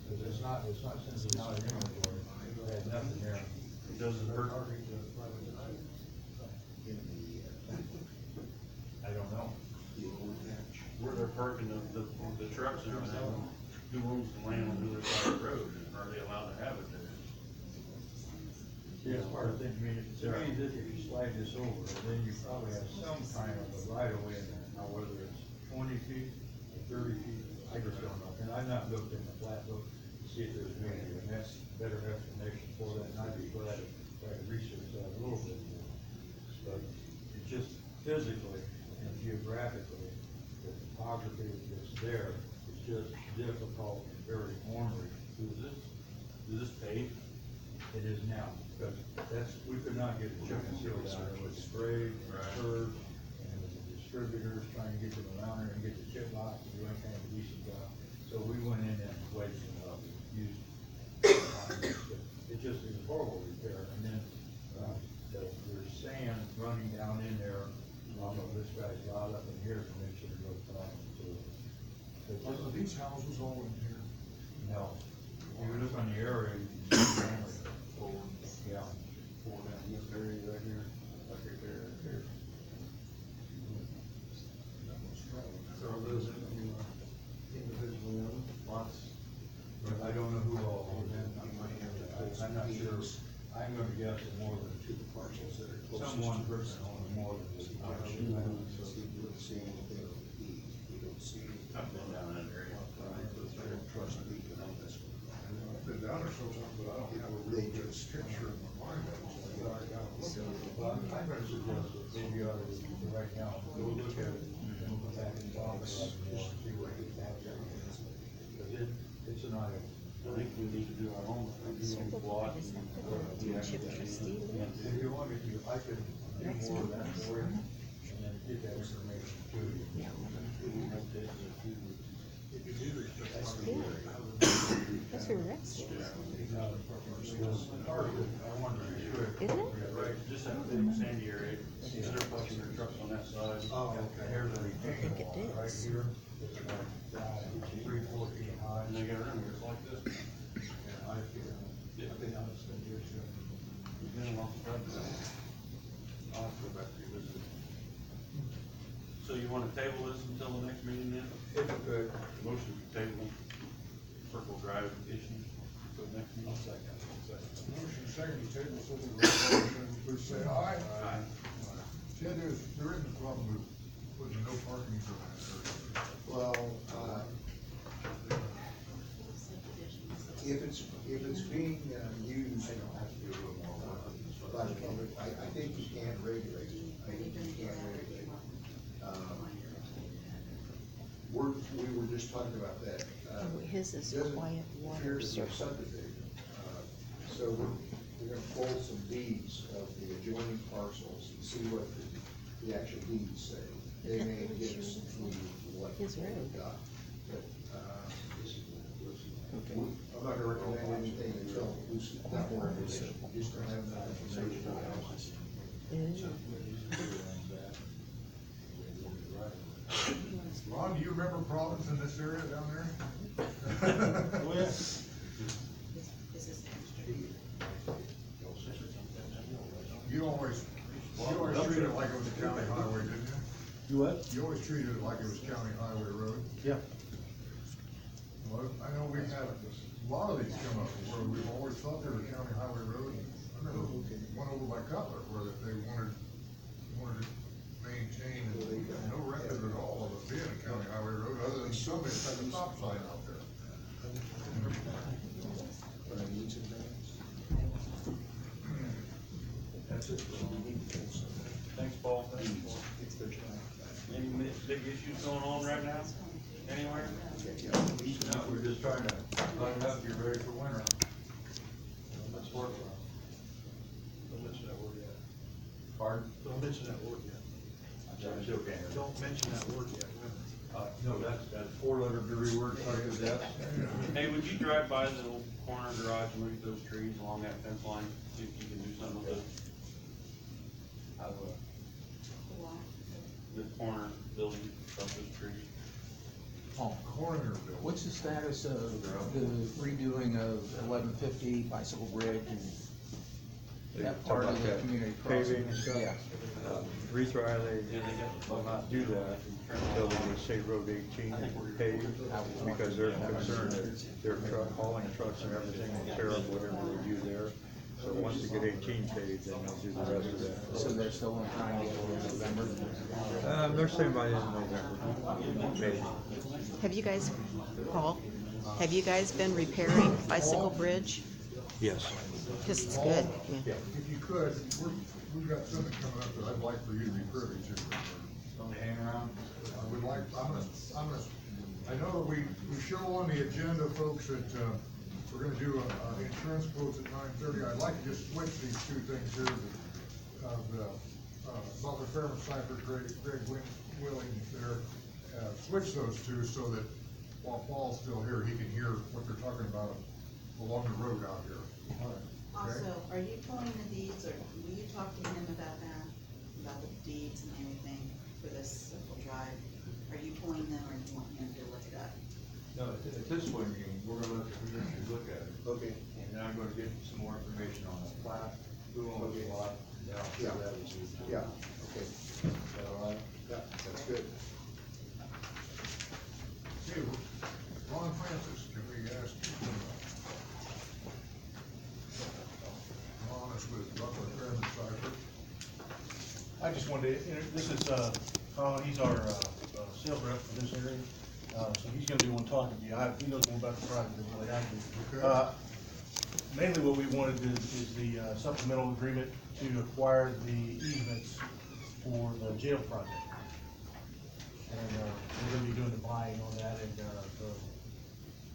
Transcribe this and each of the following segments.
Cause it's not since it's not an inventory, they had nothing there. It doesn't hurt. I don't know. Where they're parking the trucks and everything, who owns the land on the other side of the road, and are they allowed to have it there? Yeah, as far as, I mean, to me, this, if you slide this over, then you probably have some kind of a right of way in there. Now, whether it's 20 feet or 30 feet, I just don't know. And I've not looked in the flat book to see if there's maybe a better explanation for that, and I'd be glad to try to research that a little bit more. But it's just physically and geographically, the topography that's there is just difficult and very ornery. Is this paved? It is now, because we could not get the chip and seal down, it was sprayed, curved, and the distributors trying to get them around there and get the chip lock and do any kind of decent job. So we went in and wedged it up, used, it just is a horrible repair, and then, there's sand running down in there, off of this guy's lot up in here, to make sure it goes down to it. So Are these houses all in here? no, if you look on the area, you can see the family. Yeah. Or down in this area right here, like right there, right there. So are those individually owned lots? I don't know who all owns them, I'm not sure, I'm gonna guess it's more than To the parcels that are closest. some one person owns more than this. So you don't see anything on the deed, you don't see. I've been down that area. I don't trust the deed on this one. I've been down there sometimes, but I don't have a real good picture in my mind of it, so I gotta look at it. Well, I'm gonna suggest that maybe you ought to, right now, go look at it, and go back and talk about it more, and see what you have there. Cause it's an item. I think we need to do our own, block. Township trustee lives. If you want me to, I could do more of that for you, and then get that information to you. Yeah. If you do, it's just. That's her rest. Part of it, I wanted to be sure. Isn't it? Right, Just that big sandy area, they're parking their trucks on that side. Oh, here's a retaining think it wall right is. here, it's like 3-4 feet high. And they got around here, it's like this. And I feel, I've been down this thing here too. You've been along the front. I'll have to go back to revisit. So you wanna table this until the next meeting then? if it could, Motion to table Circle Drive issues for the next meeting. Motion second to table, so the resolution, please say aye. Aye. Ted, there isn't a problem with putting no parking signs or. Well, if it's being used by the public, I think you can regulate it. I think you can regulate it. We were just talking about that. Oh, his is Doesn't quiet water appear to be circle. subdivided. So we're gonna pull some deeds of the adjoining parcels and see what the actual deeds say. They may get us through what His road. we've got, but, I'm not gonna recommend anything until we've got more information, just don't have enough information. Ew. Ron, do you remember problems in this area down there? You always treated it like it was a county highway, didn't you? you what? You always treated it like it was county highway road. Yeah. Well, I know we've had a lot of these come up where we've always thought they were county highway road. I remember one over by Cutler where they wanted to maintain no record at all of it being a county highway road, other than somebody had a stop sign out there. But I need some things. That's it. Thanks, Paul. Any big issues going on right now, anywhere? No, we're just trying to light it up, get ready for winter. Let's work on it. Don't mention that word yet. Pardon? Don't mention that word yet. I still can't hear you. Don't mention that word yet. No, that's 4-letter dirty word, starting with that. Hey, would you drive by the old corner garage and look at those trees along that fence line, see if you can do something with those? I will. The corner building of those trees. Paul, Corner building. what's the status of the redoing of 1150 Bicycle Bridge and that part of the community crossing? Paving and stuff? Yeah. Reese Riley will not do that until they get State Road 18 paved, because they're concerned that their truck, hauling trucks and everything will tear up whatever they do there. So once they get 18 paved, then they'll do the rest of that. So they're still on time to go in November? They're saying by the end of November, maybe. Have you guys, Paul, have you guys been repairing Bicycle Bridge? Yes. Cause it's good, yeah. If you could, we've got something coming up that I'd like for you to be privy to. Don't hang around. I would like, I know that we show on the agenda, folks, that, we're gonna do, insurance quotes at 9:30. I'd like to just switch these two things here, Butler Fairman Cypher, Greg Willing there. Switch those two so that while Paul's still here, he can hear what they're talking about along the road out here. Also, are you pulling the deeds, or will you talk to him about that, about the deeds and everything for this Circle Drive? Are you pulling them, or do you want him to look it up? No, at this point, we're gonna let the commissioners look at it. Okay. And then I'm gonna get some more information on the plat, who owns the lot, and then I'll share that with you. Yeah, okay, Is that all right? yeah, that's good. Okay, Ron Francis, can we ask you to, honest with Butler Fairman Cypher? I just wanted to, this is, Colin, he's our, sales rep for this area, so he's gonna be the one talking to you. He knows more about the project than what I do. Okay. Mainly what we wanted is the supplemental agreement to acquire the easements for the jail project. And, we're gonna be doing the buying on that and,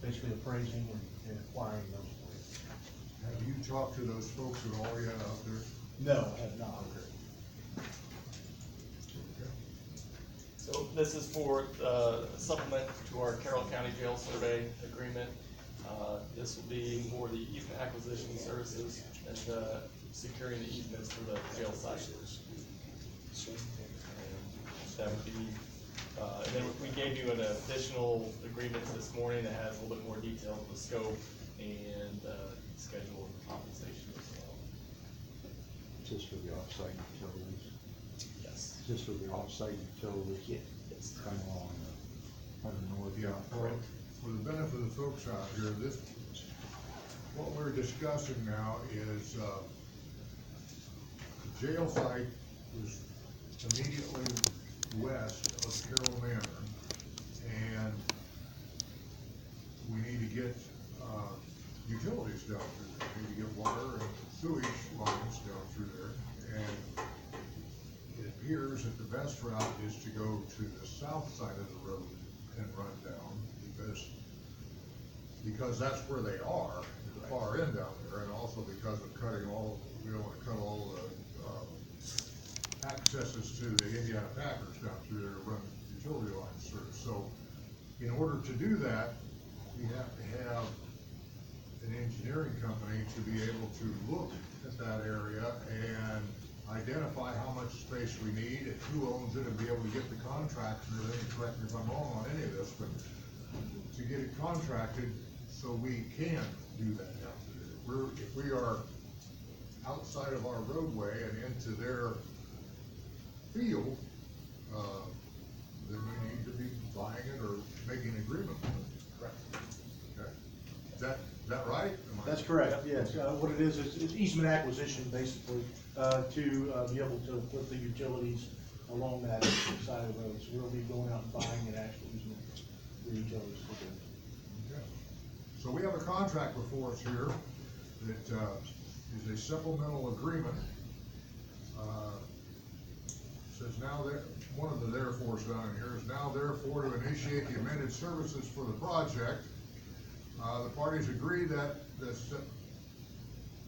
basically appraising and acquiring those. Have you talked to those folks at all yet out there? No, I have not. So this is for supplement to our Carroll County Jail Survey Agreement. This will be more the easement acquisition services and securing the easements for the jail site. That would be, and then we gave you an additional agreement this morning that has a little bit more detail of the scope and schedule of compensation as well. Just for the off-site utilities. Yes. Just for the off-site utilities. Yes. Coming along the north. Yeah, for the benefit of the folks out here, what we're discussing now is, the jail site is immediately west of Carroll Manor, and we need to get, utilities down through there. We need to get water and sewage lines down through there, and it appears that the best route is to go to the south side of the road and run down, because that's where they are, at the far end down there, and also because of cutting all, we don't wanna cut all the, accesses to the Indiana Packers down through there to run utility lines through. So, in order to do that, we have to have an engineering company to be able to look at that area and identify how much space we need and who owns it, and be able to get the contracts and everything. Correct me if I'm wrong on any of this, but to get it contracted so we can do that down there. If we are outside of our roadway and into their field, then we need to be buying it or making an agreement with it. Correct. Okay. Is that right? Am I- That's correct, yes. What it is, it's easement acquisition, basically, to be able to put the utilities along that side of the road. So we'll be going out and buying an actual easement for the utilities. Okay. So we have a contract before us here that, is a supplemental agreement. Says now that, one of the therefores down here is now therefore to initiate the amended services for the project. The parties agree that the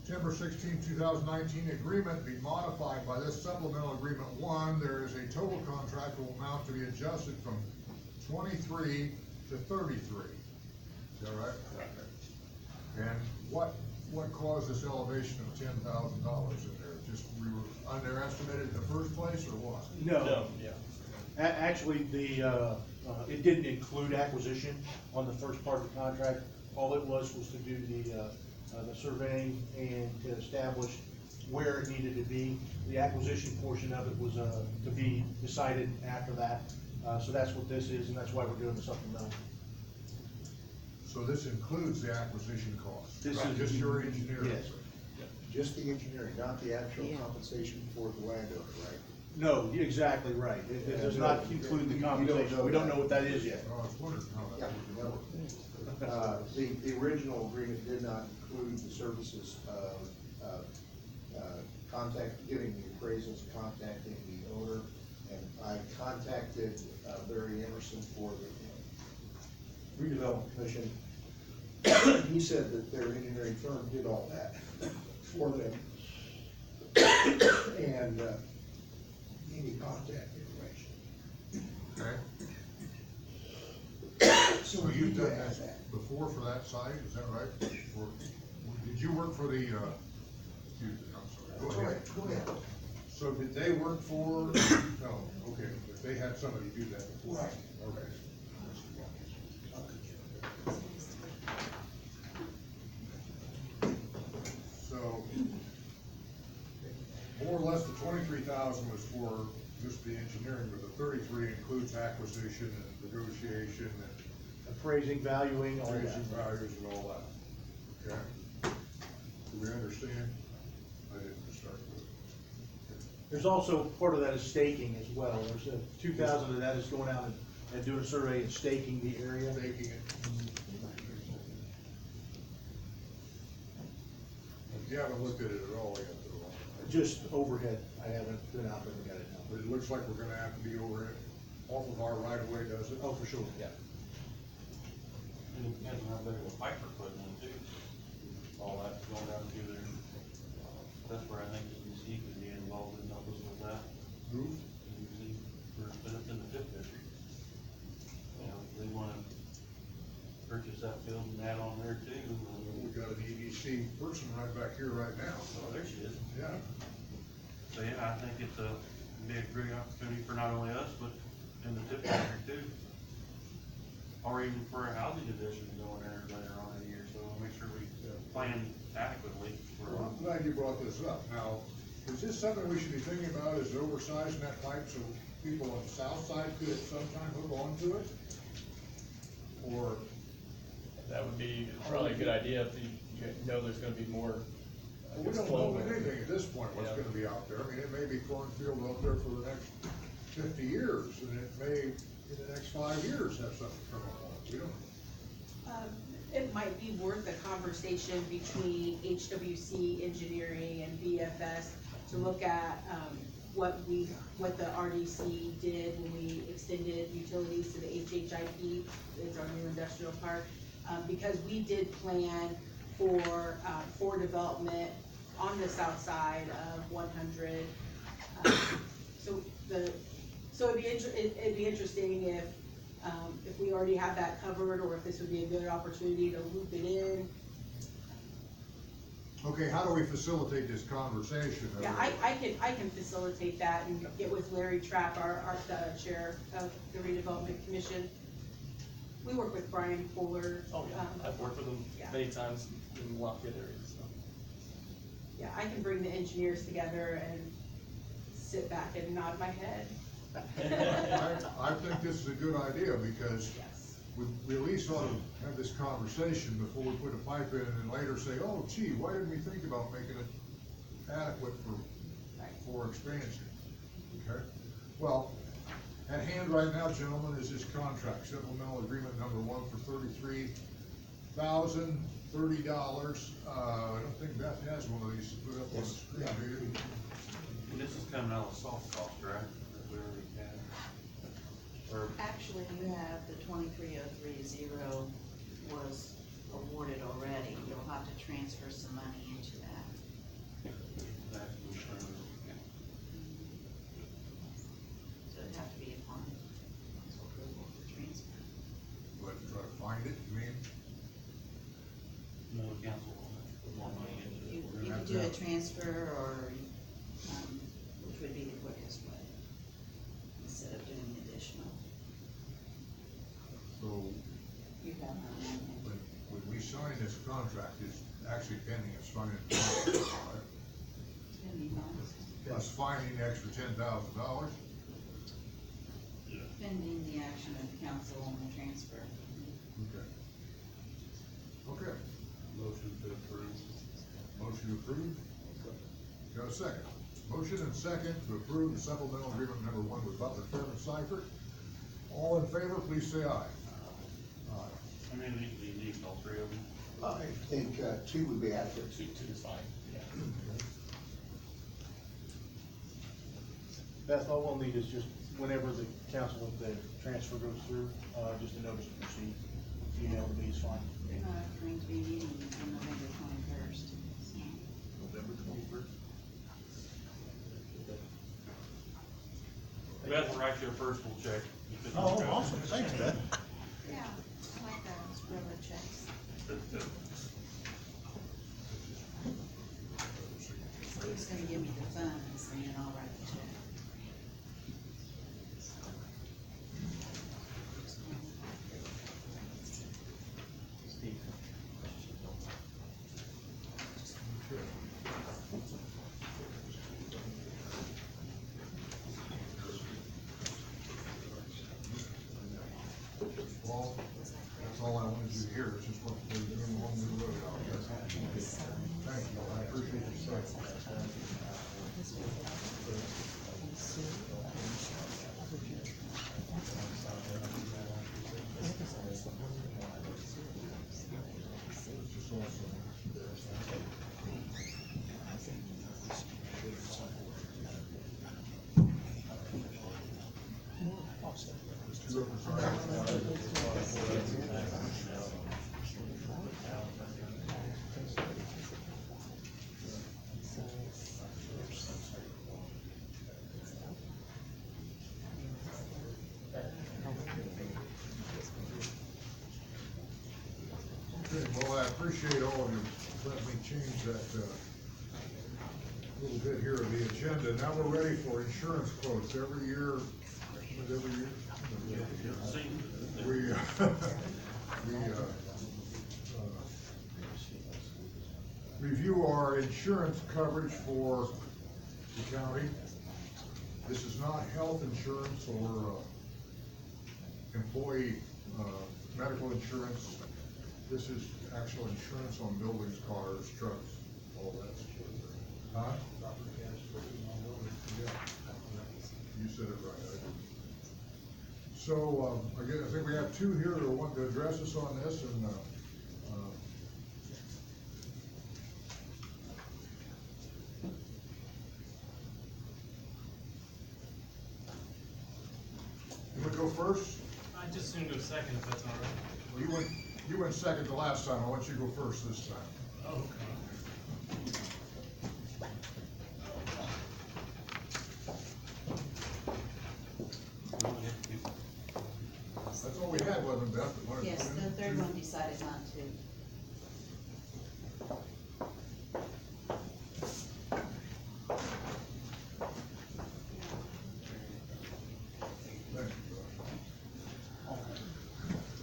September 16, 2019 agreement be modified by this supplemental agreement. One, there is a total contractual amount to be adjusted from 23 to 33. Is that right? And what caused this elevation of $10,000 in there? Just we were underestimated in the first place, or what? No. No, yeah. Actually, the It didn't include acquisition on the first part of the contract. All it was to do the surveying and to establish where it needed to be. The acquisition portion of it was, to be decided after that. So that's what this is, and that's why we're doing the supplemental. So this includes the acquisition cost? This is- Just your engineering? Yes. Just the engineering, not the actual Yeah. compensation for the landowner, right? No, you're exactly right. It does not include the compensation. We don't know what that is yet. I was wondering how Yeah, that would work. the original agreement did not include the services of, getting the appraisals, contacting the owner, and I contacted, Barry Emerson for the redevelopment commission. He said that their engineering firm did all that for them. And, gave me contact information. Okay, So so we you've need done to add that before for that site, is that right? Did you work for the, excuse me, I'm sorry, go ahead. Go ahead. So did they work for, no, okay, but they had somebody do that before? Right. Okay. So, more or less, the 23,000 was for just the engineering, but the 33 includes acquisition and negotiation and Appraising, valuing, all raising that. values and all that. Okay? Do we understand? I didn't start with it. There's also, part of that is staking as well. There's 2,000 of that is going out and doing a survey and staking the area. Taking it. You haven't looked at it at all yet, though. Just overhead. I haven't been out there and got it now. But it looks like we're gonna have to be over it, off of our right of way, does it? Oh, for sure, yeah. And it depends on how big of a pipe we're putting in too. All that going down through there. That's where I think EDC could be involved in helping us with that. Who? EDC, for, but it's in the TIF district. You know, if they wanna purchase that field and add on there too. We got an EDC person right back here right now. Oh, there she is. Yeah. So, yeah, I think it's a big, great opportunity for not only us, but in the TIF district too. Or even for a housing addition to go in there later on in the year, so we'll make sure we plan adequately. Well, I'm glad you brought this up. Now, is this something we should be thinking about, is oversizing that pipe so people on the south side could at some time hook onto it? Or, That would be probably a good idea if you know there's gonna be more. we don't know anything at this point what's Yeah. gonna be out there. I mean, it may be cornfield out there for the next 50 years, and it may, in the next 5 years, have something come along. We don't know. It might be worth a conversation between HWC Engineering and BFS to look at, what the RDC did when we extended utilities to the HHIP, it's our new industrial park. Because we did plan for development on the south side of 100. So it'd be interesting if we already have that covered, or if this would be a good opportunity to loop it in. Okay, how do we facilitate this conversation? Yeah, I can facilitate that and get with Larry Trapp, the chair of the redevelopment commission. We work with Brian Fuller. Oh, yeah, I've worked with them yeah. many times in the Lafayette area, so. Yeah, I can bring the engineers together and sit back and nod my head. I think this is a good idea, because Yes. we at least ought to have this conversation before we put a pipe in and later say, oh gee, why didn't we think about making it adequate for expansion? Okay, well, at hand right now, gentlemen, is this contract, supplemental agreement number 1 for $33,030. I don't think Beth has one of these to put up on the screen, do you? And this is coming out of soft cost, right? That we already had. Or, Actually, you have the 23030 was awarded already. You'll have to transfer some money into that. that's the term. So it'd have to be upon council approval to transfer. But try to find it, you mean? No council will put more money into You, it. We're you gonna could have do to- a transfer or, which would be the quickest way, instead of doing additional. this contract is actually pending its signing. Right? Pending funds, Us finding the extra $10,000. pending the action of the council on the transfer. Okay. Okay, Motion to approve. motion approved. Got a second? Motion and second to approve the supplemental agreement number 1 with Butler Fairman Seifert. All in favor, please say aye. Aye. I mean, you need all three of them. I think, two would be adequate. Two is fine, yeah. Beth, all we'll need is just whenever the council, if the transfer goes through, just a notice to proceed. Email to me is fine. They're not going to be meeting on November 21st. November 21st. Beth will write you a personal check. Oh, awesome, thanks, Beth. Yeah, I like those rubber checks. So he's gonna give me the funds and then I'll write the check. Well, that's all I wanted you to hear, it's just what we're doing along the road out here. Thank you, I appreciate your service. Just also. There's two Okay, well, I appreciate all of you letting me change that, little bit here of the agenda. Now we're ready for insurance quotes. Every year, we, review our insurance coverage for the county. This is not health insurance or, employee, medical insurance. This is actual insurance on buildings, cars, trucks, all that. Huh? Yeah. You said it right, I didn't. So, again, I think we have two here that want to address us on this, and, you wanna go first? I just soon go second if that's all right. Well, you went second the last time, I want you to go first this time. Okay. That's all we had, wasn't it, Beth? that wanted to Yes, put in? the third one decided not to.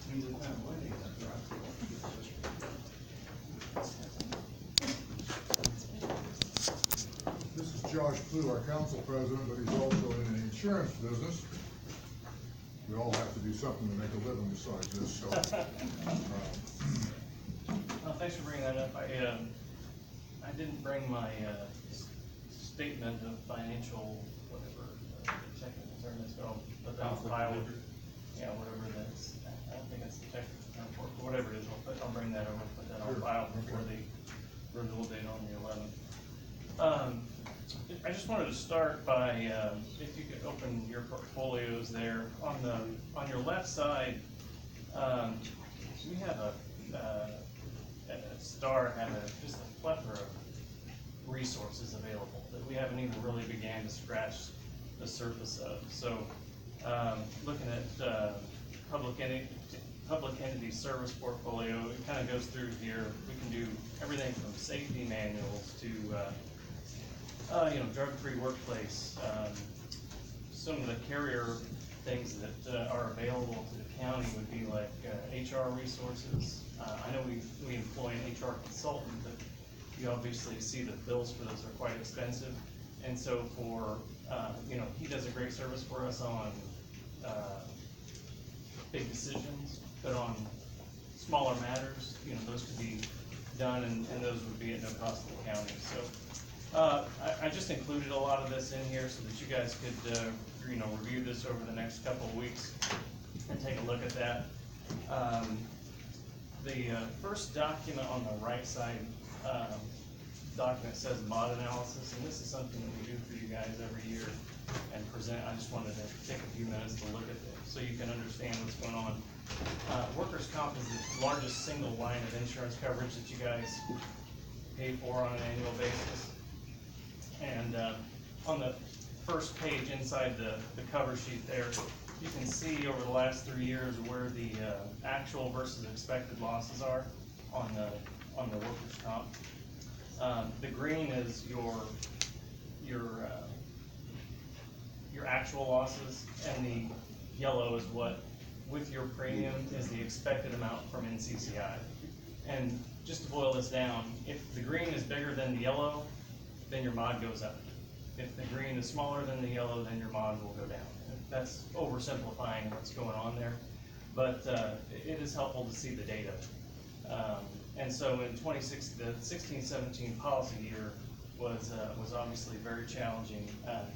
Thank you, Josh. This is Josh Plew, our council president, but he's also in the insurance business. We all have to do something to make a living besides this, so. Thanks for bringing that up. I didn't bring my, statement of financial, whatever, checking term is, but I'll put that on file. Yeah, whatever that's, I don't think that's the checking account for, but whatever it is, I'll bring that over, put that on Sure, file before okay. the renewal date on the 11th. I just wanted to start by, if you could open your portfolios there, on your left side, we have Star had just a plethora of resources available that we haven't even really began to scratch the surface of. So, looking at, public entity service portfolio, it kind of goes through here. We can do everything from safety manuals to, drug-free workplace, some of the carrier things that are available to the county would be like HR resources. I know we employ an HR consultant, but you obviously see the bills for those are quite expensive. And so for, you know, he does a great service for us on big decisions, but on smaller matters, you know, those could be done and those would be at no cost to the county. So I just included a lot of this in here so that you guys could, you know, review this over the next couple of weeks and take a look at that. The first document on the right side, document says mod analysis, and this is something that we do for you guys every year and present. I just wanted to take a few minutes to look at this so you can understand what's going on. Workers' comp is the largest single line of insurance coverage that you guys pay for on an annual basis. And on the first page inside the cover sheet there, you can see over the last 3 years where the actual versus expected losses are on the workers' comp. The green is your actual losses, and the yellow is what, with your premium, is the expected amount from NCCI. And just to boil this down, if the green is bigger than the yellow, then your mod goes up. If the green is smaller than the yellow, then your mod will go down. That's oversimplifying what's going on there, but it is helpful to see the data. And so in the 16-17 policy year was obviously a very challenging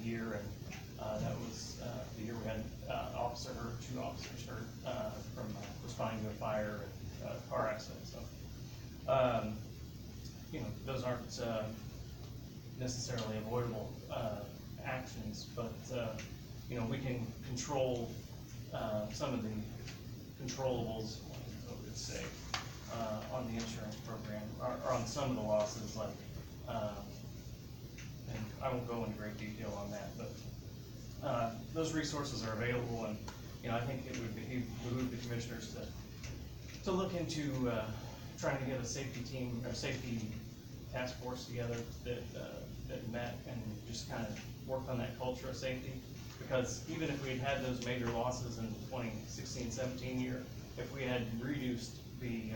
year, and that was the year we had two officers hurt from responding to a fire and car accident. So, you know, those aren't necessarily avoidable actions, but you know, we can control some of the controllables, I would say, on the insurance program, or on some of the losses, like, and I won't go into great detail on that, but those resources are available, and, you know, I think it would behoove the commissioners to look into trying to get a safety team, or safety task force together that met and just kind of worked on that culture of safety. Because even if we had those major losses in the 2016-17 year, if we had reduced the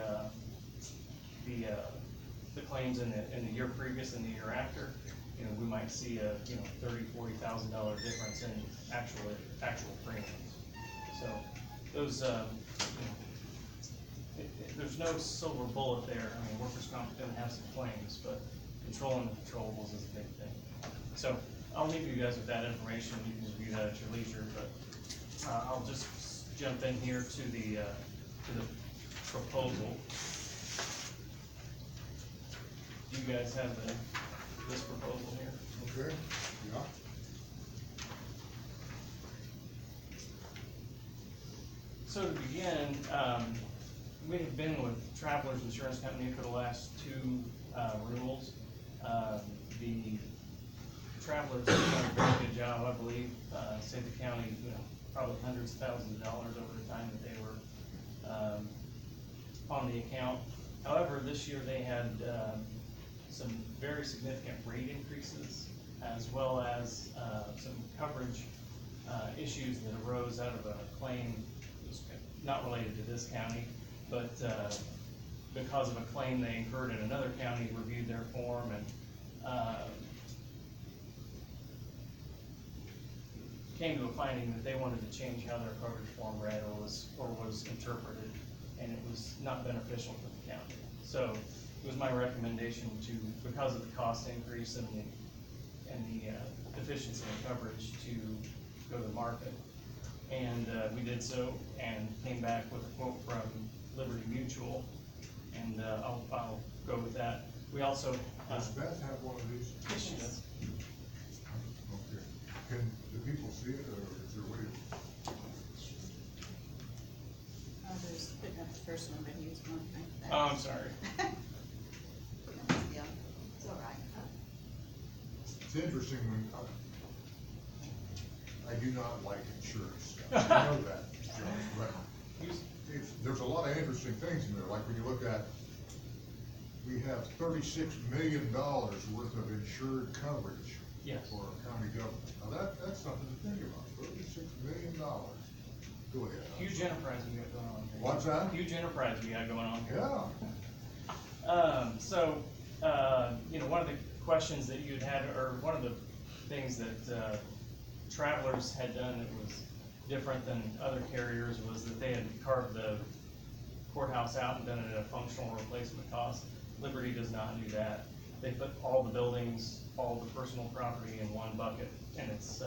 claims in the year previous and the year after, you know, we might see a $30,000-$40,000 difference in actual premiums. So those there's no silver bullet there. I mean, workers' comp is going to have some claims, but controlling the controllables is a big thing. So I'll leave you guys with that information. You can review that at your leisure, but I'll just jump in here to the proposal. Do you guys have this proposal here? Okay, yeah. So to begin, we have been with Travelers Insurance Company for the last two renewals. The Travelers have done a very good job, I believe, saved the county, you know, probably hundreds of thousands of dollars over the time that they were on the account. However, this year they had some very significant rate increases, as well as some coverage issues that arose out of a claim that was not related to this county, but because of a claim they incurred in another county, reviewed their form and came to a finding that they wanted to change how their coverage form read or was interpreted, and it was not beneficial to the county. So it was my recommendation to, because of the cost increase and the deficiency in coverage, to go to market. And we did so and came back with a quote from Liberty Mutual, and I'll go with that. We also Does Beth have one of these? yes, she does. Okay. Can the people see it, or is there a way to? There's putting up the first one, but he was one thing. Oh, I'm sorry. Yeah, it's all right. It's interesting when, I do not like insurance stuff, I know that, John, but there's a lot of interesting things in there, like when you look at, we have $36 million worth of insured coverage Yes. for our county government. Now that's something to think about, $36 million. Go ahead. Huge enterprise we got going on here. What's that? Huge enterprise we got going on here. Yeah. So, you know, one of the questions that you'd had, or one of the things that, Travelers had done that was different than other carriers was that they had carved the courthouse out and done it at a functional replacement cost. Liberty does not do that. They put all the buildings, all the personal property in one bucket, and it's,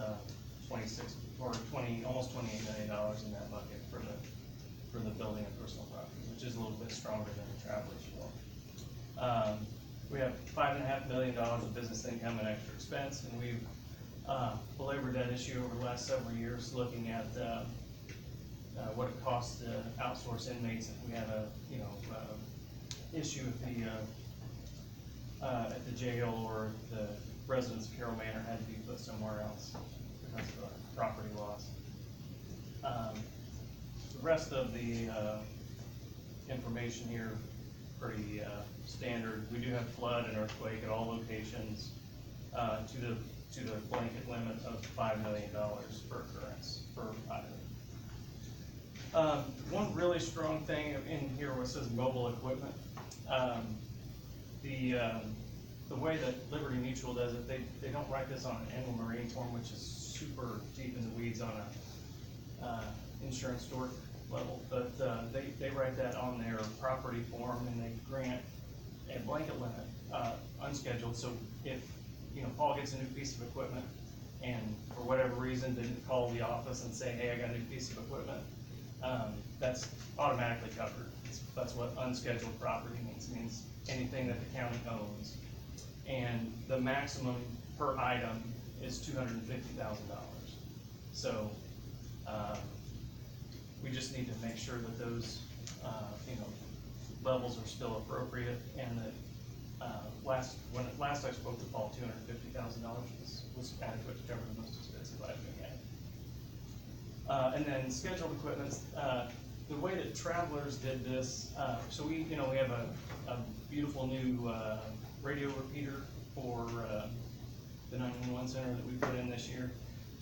26 or 20, almost $28 million in that bucket for the building and personal property, which is a little bit stronger than the Travelers floor. We have $5.5 million of business income and extra expense, and we've belabored that issue over the last several years, looking at what it costs to outsource inmates if we had a, you know, issue at the jail, or the residents of Carroll Manor had to be put somewhere else because of property loss. The rest of the information here, pretty standard. We do have flood and earthquake at all locations, to the blanket limit of $5 million per occurrence per item. One really strong thing in here was says mobile equipment. The way that Liberty Mutual does it, they don't write this on an inland marine form, which is super deep in the weeds on a insurance store level, but they write that on their property form, and they grant a blanket limit, unscheduled. So if, you know, Paul gets a new piece of equipment and for whatever reason didn't call the office and say, hey, I got a new piece of equipment, that's automatically covered. That's what unscheduled property means. It means anything that the county owns. And the maximum per item is $250,000. So, we just need to make sure that those, you know, levels are still appropriate, and that, when last I spoke to Paul, $250,000 was adequate to cover the most expensive item we had. And then scheduled equipment, the way that Travelers did this, so we have a beautiful new, radio repeater for, the 911 center that we put in this year.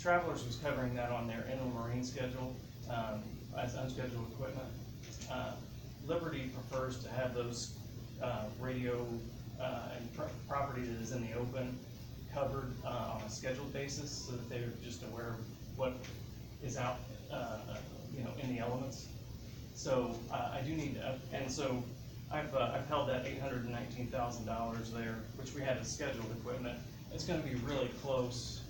Travelers was covering that on their inland marine schedule, as unscheduled equipment. Liberty prefers to have those, radio, and property that is in the open covered, on a scheduled basis, so that they're just aware of what is out, you know, in the elements. So, I do need to, and so I've held that $819,000 there, which we had as scheduled equipment. It's gonna be really close,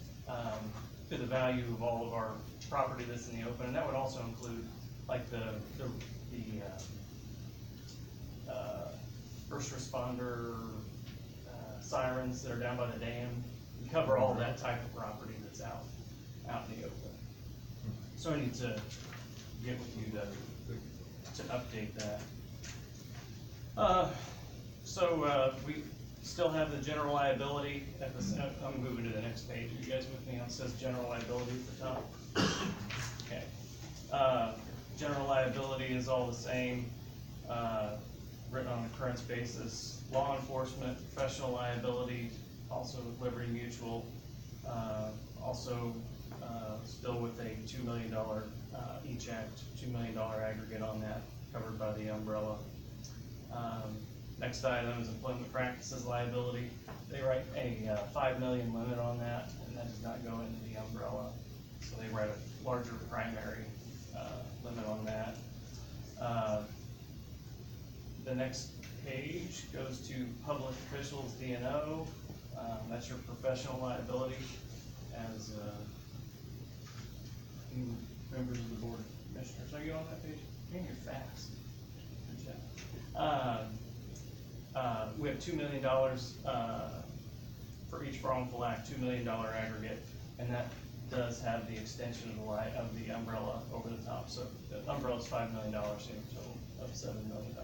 to the value of all of our property that's in the open, and that would also include, like, the first responder, sirens that are down by the dam. We cover all that type of property that's out in the open. So I need to get with you to update that. We still have the general liability at the, I'm moving to the next page. Are you guys with me? It says general liability at the top. Okay. General liability is all the same, written on an occurrence basis. Law enforcement, professional liability, also with Liberty Mutual, also still with a $2 million each act, $2 million aggregate on that, covered by the umbrella. Next item is employment practices liability. They write a $5 million limit on that, and that does not go into the umbrella. So they write a larger primary limit on that. The next page goes to public officials D&O. That's your professional liability as members of the board of commissioners. Are you on that page? Man, you're fast. Good job. We have $2 million for each wrongful act, $2 million aggregate, and that does have the extension of the umbrella over the top. So the umbrella is $5 million, so a total of $7 million.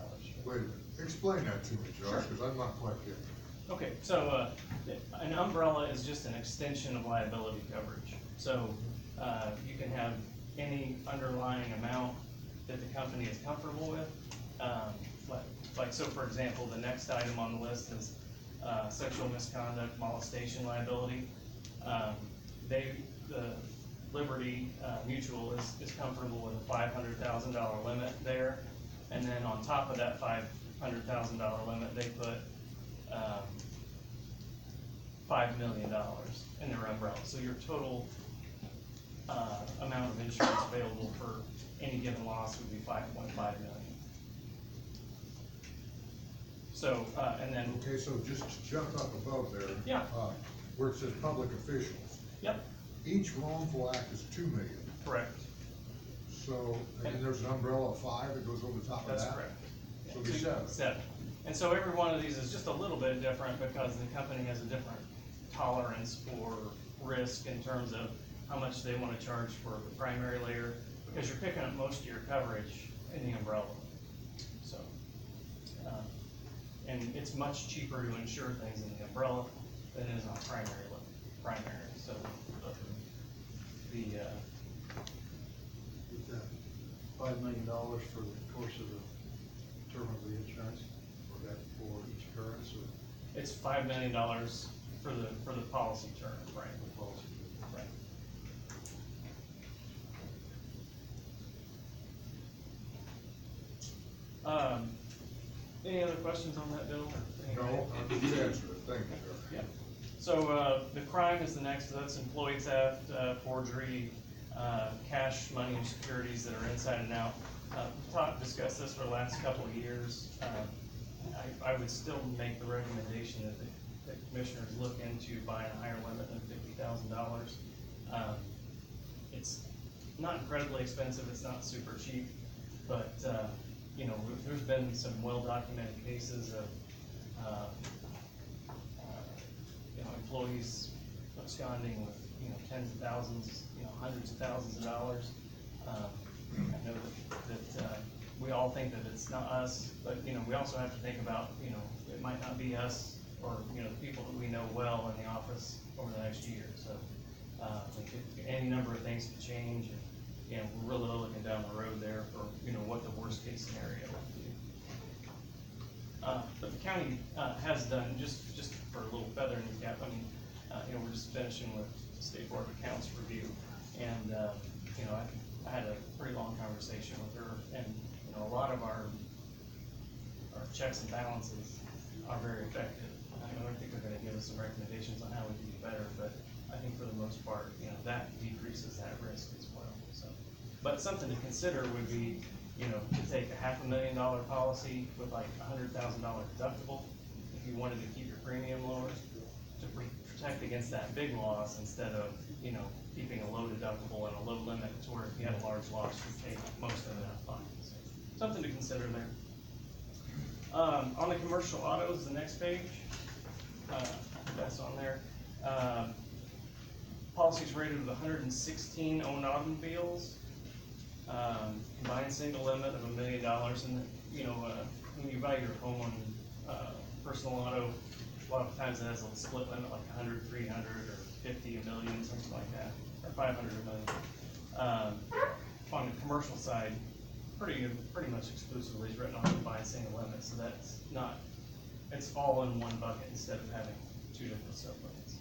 Wait a minute, explain that to me, Josh, because I'm not quite getting it. Okay, so an umbrella is just an extension of liability coverage. So you can have any underlying amount that the company is comfortable with. Like, so for example, the next item on the list is Liberty Mutual is comfortable with a $500,000 limit there. And then on top of that $500,000 limit, they put $5 million in their umbrella. So your total amount of insurance available for any given loss would be $5.5 million. So, and then, Okay, so just jump up above there. Yeah. Where it says public officials, yep, each wrongful act is 2 million. correct, So, and then there's an umbrella of 5 that goes over the top of that? that's correct. So it'd be 7. Seven. And so every one of these is just a little bit different because the company has a different tolerance for risk in terms of how much they wanna charge for the primary layer, because you're picking up most of your coverage in the umbrella. So, and it's much cheaper to insure things in the umbrella than it is on primary, so the With that $5 million for the course of the term of the insurance, or that for each occurrence, or it's $5 million for the policy term, right? the policy? Right. Any other questions on that, Bill? No, you answered it, thank you, sir. Yeah. So, the crime is the next, so that's employee theft, forgery, cash, money, and securities that are inside and out. We've discussed this for the last couple of years. I would still make the recommendation that the commissioners look into buying a higher limit than $50,000. It's not incredibly expensive, it's not super cheap, but, you know, there's been some well-documented cases of, you know, employees absconding with, you know, tens of thousands, you know, hundreds of thousands of dollars. I know that we all think that it's not us, but, you know, we also have to think about, you know, it might not be us or, you know, the people that we know well in the office over the next year, so, any number of things could change, and, you know, we're really looking down the road there for, you know, what the worst case scenario would be. But the county, has done, just for a little feather in the cap, I mean, you know, we're just finishing with the State Board of Accounts review, and, you know, I had a pretty long conversation with her, and, you know, a lot of our checks and balances are very effective. I think they're gonna give us some recommendations on how we can do better, but I think for the most part, you know, that decreases that risk as well, so. But something to consider would be, you know, to take a $500,000 policy with like $100,000 deductible, if you wanted to keep your premium lower, to protect against that big loss instead of, you know, keeping a low deductible and a low limit to where if you had a large loss, you pay most of it up front. So, something to consider there. On the commercial autos, the next page, that's on there. Policies rated with 116 owned automobiles, combined single limit of $1 million, and, you know, when you buy your home on personal auto, a lot of times it has a split limit like 100, 300, or 50, $1 million, something like that, or 500, $1 million. On the commercial side, pretty much exclusively is written on the combined single limit, so that's not, it's all in one bucket instead of having two different sub-limits.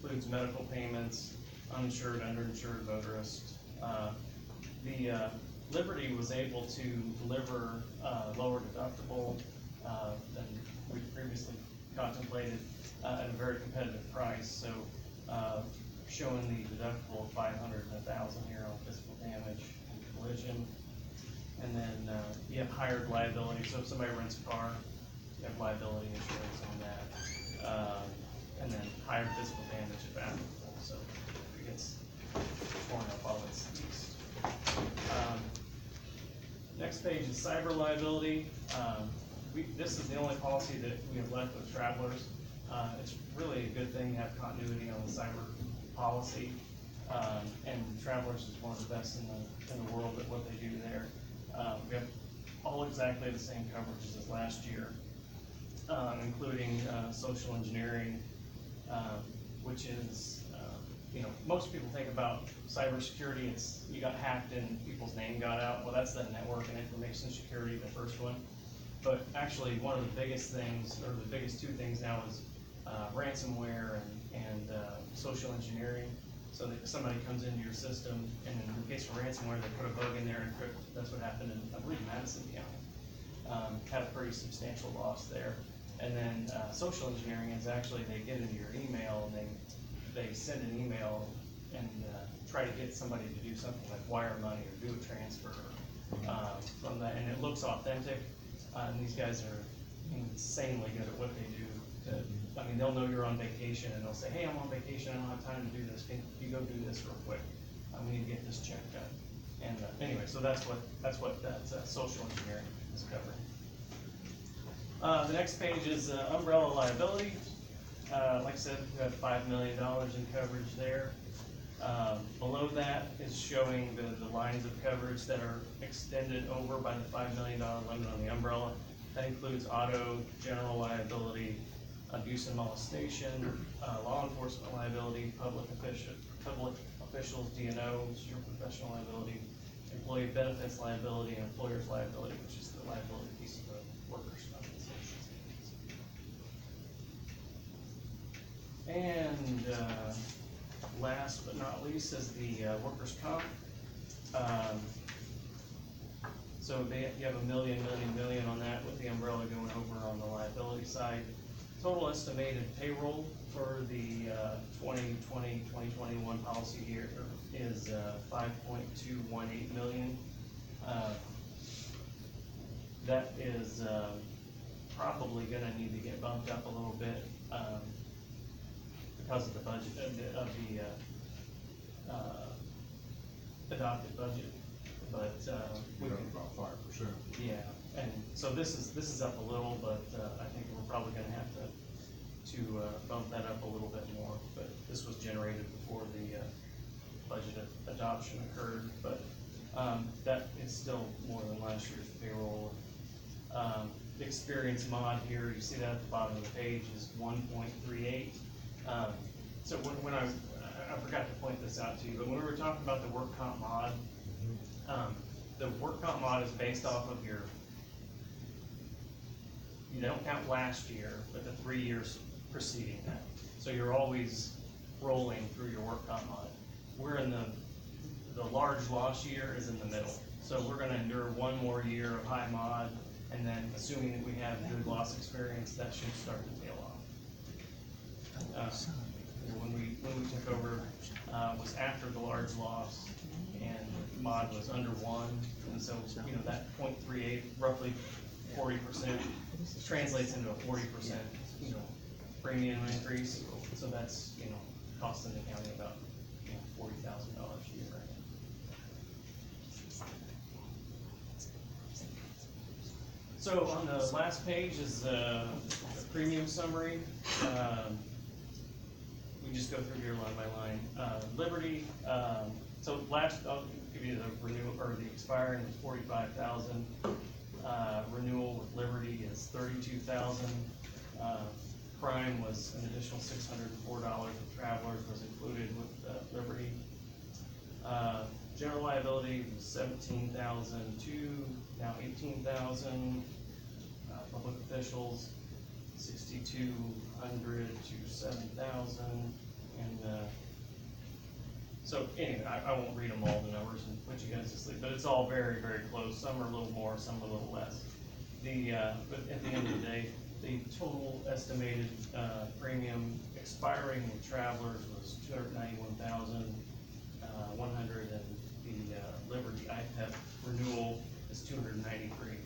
Includes medical payments, uninsured, underinsured motorist. The Liberty was able to deliver lower deductible than we previously contemplated at a very competitive price. So showing the deductible of $500 and $1,000 here on physical damage and collision. And then you have hired liability, so if somebody rents a car, you have liability insurance on that. And then higher physical damage if applicable, so if it gets torn up while it's used. Next page is cyber liability. This is the only policy that we have left with Travelers. It's really a good thing to have continuity on the cyber policy. And Travelers is one of the best in the world at what they do there. We have all exactly the same coverages as last year, including social engineering, which is, you know, most people think about cybersecurity, it's you got hacked and people's name got out. Well, that's the network and information security, the first one. But actually, one of the biggest things, or the biggest two things now, is ransomware and social engineering. So that if somebody comes into your system, and in the case of ransomware, they put a bug in there and encrypt. That's what happened in, I believe, Madison County. Had a pretty substantial loss there. And then, social engineering is actually, they get into your email and they send an email and, try to get somebody to do something like wire money or do a transfer, from that, and it looks authentic. And these guys are insanely good at what they do. I mean, they'll know you're on vacation and they'll say, hey, I'm on vacation, I don't have time to do this, can you go do this real quick? We need to get this check done. And, anyway, so that's what that, social engineering is covering. The next page is, umbrella liability. Like I said, we have $5 million in coverage there. Below that is showing the lines of coverage that are extended over by the $5 million limit on the umbrella. That includes auto, general liability, abuse and molestation, law enforcement liability, public officials, D&O, which is your professional liability, employee benefits liability, and employer's liability, which is the liability piece of the workers' compensation. And last but not least is the workers' comp. So you have $1 million on that, with the umbrella going over on the liability side. Total estimated payroll for the 2020-2021 policy year is $5.218 million. That is probably gonna need to get bumped up a little bit because of the budget of the adopted budget. But we can, about 5%. yeah, and so this is up a little, but I think we're probably gonna have to bump that up a little bit more. But this was generated before the budget adoption occurred, but that is still more than last year's payroll. The experience mod here, you see that at the bottom of the page, is 1.38. So when I forgot to point this out to you, but when we were talking about the work comp mod, the work comp mod is based off of you don't count last year, but the 3 years preceding that. So you're always rolling through your work comp mod. We're in the large loss year is in the middle. So we're gonna endure one more year of high mod, and then assuming that we have good loss experience, that should start to tail off. When we took over, was after the large loss, and mod was under 1, and so, that 0.38, roughly 40%, translates into a 40%, premium increase. So that's, costing the county about, $40,000 a year right now. So on the last page is the premium summary. We just go through here line by line. Liberty, so I'll give you the renewal, or the expiring is 45,000. Renewal with Liberty is 32,000. Prime was an additional $604 with Travelers was included with Liberty. General liability was 17,002, now 18,000. Public officials, 6,200 to 7,000, and so anyway, I won't read them all the numbers and put you guys to sleep, but it's all very, very close. Some are a little more, some a little less. But at the end of the day, the total estimated premium expiring with Travelers was $291,100, and the Liberty IPEP renewal is $293,000.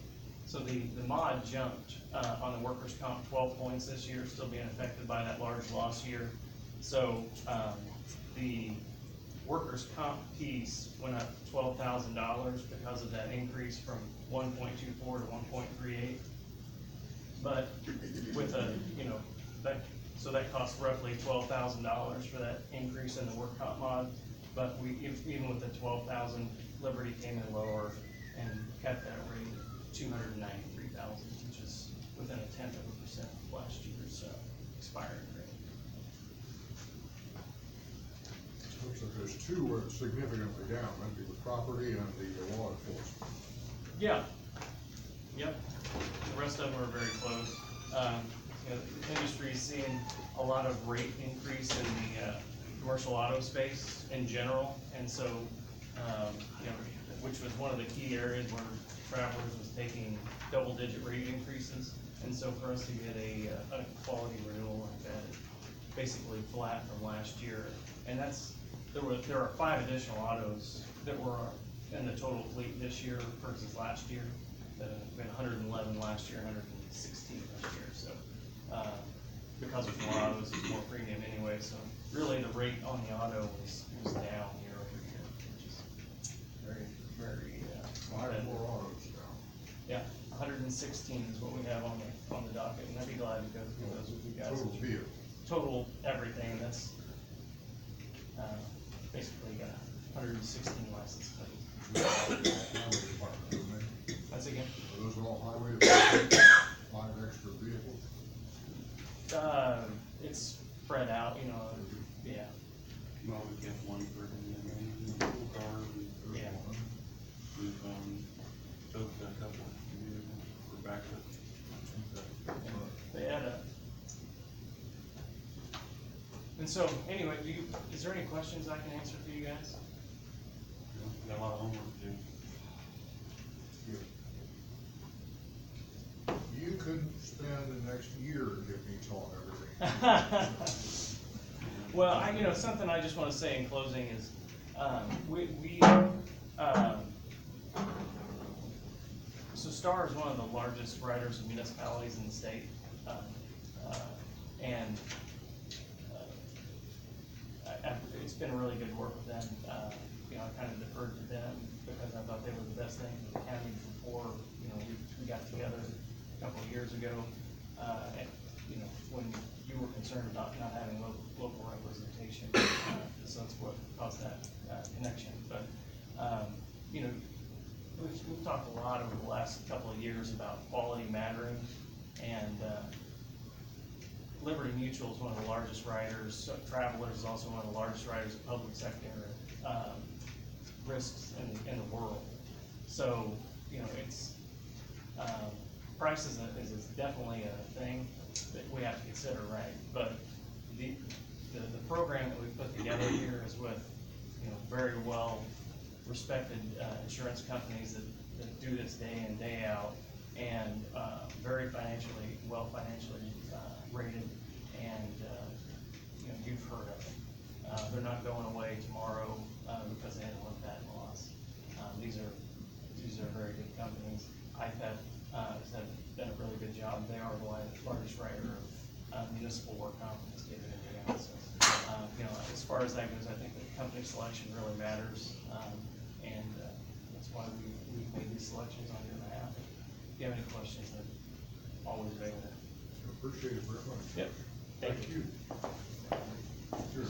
So the mod jumped on the workers' comp 12 points this year, still being affected by that large loss year. So the workers' comp piece went up $12,000 because of that increase from 1.24 to 1.38. But with that cost roughly $12,000 for that increase in the work comp mod. But even with the 12,000, Liberty came in lower and kept that rate at 293,000, which is within 1/10% of last year's expiring rate. Looks like there's two where it's significantly down, that'd be the property and the law enforcement. Yeah. Yep. The rest of them are very close. The industry is seeing a lot of rate increase in the commercial auto space in general, and so, you know, which was one of the key areas where Travelers was taking double-digit rate increases, and so for us to get a quality renewal like that, basically flat from last year, and there are 5 additional autos that were in the total fleet this year versus last year. We had 111 last year, 116 this year, so, because of more autos, it's more premium anyway, so really the rate on the auto was down year over year, which is very, very, More autos now. yeah, 116 is what we have on the docket, and I'd be glad to go through those with you guys. Total vehicle. Total everything, that's, basically got 116 license plates. Highway department, isn't it? That's again, Are those all highway department, 5 extra vehicles? it's spread out, you know, yeah, Well, we kept one for the pool car, and yeah. we've, took a couple vehicles for backup. They had and so, anyway, is there any questions I can answer for you guys? Got a lot of homework to do. You couldn't spend the next year to get me taught everything. Well, you know, something I just wanna say in closing is, so Star is one of the largest writers of municipalities in the state, and it's been really good to work with them. You know, I kind of deferred to them because I thought they were the best thing for the county before, you know, we got together a couple of years ago. And, you know, when you were concerned about not having local representation, so that's what caused that connection. But, you know, we've talked a lot over the last couple of years about quality mattering, and Liberty Mutual is one of the largest writers. Travelers is also one of the largest writers of public sector risks in the world. So, you know, it's price is definitely a thing that we have to consider, right? But the program that we put together here is with, you know, very well respected insurance companies that do this day in, day out, and very financially rated, and you know, you've heard of them. They're not going away tomorrow because they had one patent loss. These are very good companies. IFAP has done a really good job. They are the largest writer of municipal work comp in the state of Indiana. So, you know, as far as that goes, I think that company selection really matters, and that's why we made these selections on your behalf. If you have any questions, then always available. Appreciate it very much. Yep. Thank you. Sure.